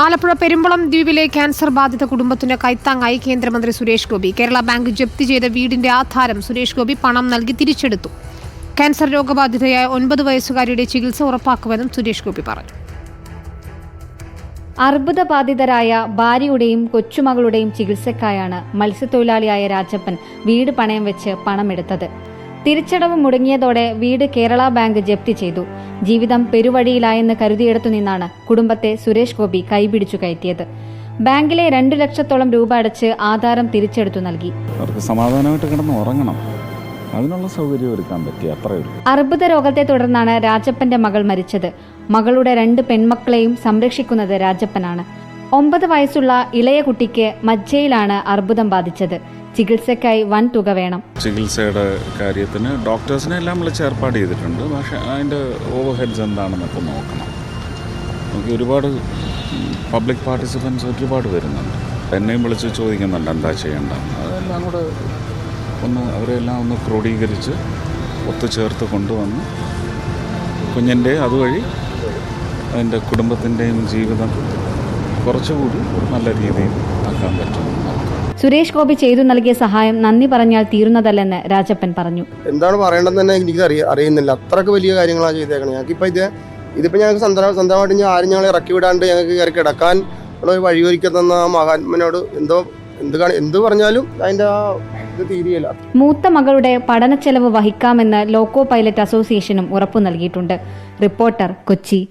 ആലപ്പുഴ പെരുമ്പളം ദ്വീപിലെ ക്യാൻസർ ബാധിത കുടുംബത്തിന് കൈത്താങ്ങായി കേന്ദ്രമന്ത്രി സുരേഷ് ഗോപി. കേരള ബാങ്ക് ജപ്തി ചെയ്ത വീടിന്റെ ആധാരം സുരേഷ് ഗോപി പണം നൽകി തിരിച്ചെടുത്തു. ക്യാൻസർ രോഗബാധിതയായ 9 വയസ്സുകാരിയുടെ ചികിത്സ ഉറപ്പാക്കുമെന്നും സുരേഷ് ഗോപി പറഞ്ഞു. അർബുദബാധിതരായ ഭാര്യയുടെയും കൊച്ചുമകളുടെയും ചികിത്സയ്ക്കായാണ് മത്സ്യത്തൊഴിലാളിയായ രാജപ്പൻ വീട് പണയം വെച്ച് പണമെടുത്തത്. തിരിച്ചടവ് മുടങ്ങിയതോടെ വീട് കേരള ബാങ്ക് ജപ്തി ചെയ്തു. ജീവിതം പെരുവഴിയിലായെന്ന് കരുതിയെടുത്തു നിന്നാണ് കുടുംബത്തെ സുരേഷ് ഗോപി കൈപിടിച്ചു കയറ്റിയത്. ബാങ്കിലെ 2 ലക്ഷത്തോളം രൂപ അടച്ച് ആധാരം തിരിച്ചെടുത്തു നൽകി. അവർക്ക് സമാധാനമായിട്ട് കിടന്ന് ഉറങ്ങണം, അതിനുള്ള സൗകര്യം ഒരുക്കാൻ പറ്റി, അത്രയേ ഉള്ളൂ. അർബുദ രോഗത്തെ തുടർന്നാണ് രാജപ്പന്റെ മകൾ മരിച്ചത്. മകളുടെ 2 പെൺമക്കളെയും സംരക്ഷിക്കുന്നത് രാജപ്പനാണ്. 9 വയസ്സുള്ള ഇളയ കുട്ടിക്ക് മജ്ജയിലാണ് അർബുദം ബാധിച്ചത്. ചികിത്സയ്ക്കായി വൻ തുക വേണം. ചികിത്സയുടെ കാര്യത്തിന് ഡോക്ടേഴ്സിനെ എല്ലാം വിളിച്ച് ഏർപ്പാട് ചെയ്തിട്ടുണ്ട്. പക്ഷേ അതിൻ്റെ ഓവർ ഹെഡ്സ് എന്താണെന്നൊക്കെ നോക്കണം. നമുക്ക് ഒരുപാട് പബ്ലിക് പാർട്ടിസിപ്പൻസ് ഒരുപാട് വരുന്നുണ്ട്. എന്നെയും വിളിച്ച് ചോദിക്കുന്നുണ്ട് എന്താ ചെയ്യേണ്ടത്. അതെല്ലാം കൂടെ അവരെല്ലാം ഒന്ന് ക്രോഡീകരിച്ച് ഒത്തുചേർത്ത് കൊണ്ടുവന്ന് കുഞ്ഞിൻ്റെ അതുവഴി അതിൻ്റെ കുടുംബത്തിൻ്റെയും ജീവിതം കുറച്ചുകൂടി നല്ല രീതിയിൽ ആക്കാൻ പറ്റും. സുരേഷ് ഗോപി ചെയ്തു നൽകിയ സഹായം നന്ദി പറഞ്ഞാൽ തീരുന്നതല്ലെന്ന് രാജപ്പൻ പറഞ്ഞു. എന്താണ് പറയേണ്ടതെന്ന് തന്നെ എനിക്ക് അറിയുന്നില്ല. അത്രയ്ക്ക് വലിയ കാര്യങ്ങളാണ് ചെയ്തേക്കണം. ഞങ്ങൾക്കിപ്പോൾ ഇതിപ്പോൾ ഞങ്ങൾക്ക് സ്വന്തമായിട്ട് ആരും ഞങ്ങളെ ഇറക്കി വിടാണ്ട് ഞങ്ങൾക്ക് കയറി കിടക്കാൻ ഉള്ള വഴിയൊരുക്കുന്ന ആ മഹാത്മനോട് എന്ത് പറഞ്ഞാലും അതിൻ്റെ ഇത് തീരെയില്ല. മൂത്ത മകളുടെ പഠനച്ചെലവ് വഹിക്കാമെന്ന് ലോക്കോ പൈലറ്റ് അസോസിയേഷനും ഉറപ്പു നൽകിയിട്ടുണ്ട്. റിപ്പോർട്ടർ, കൊച്ചി.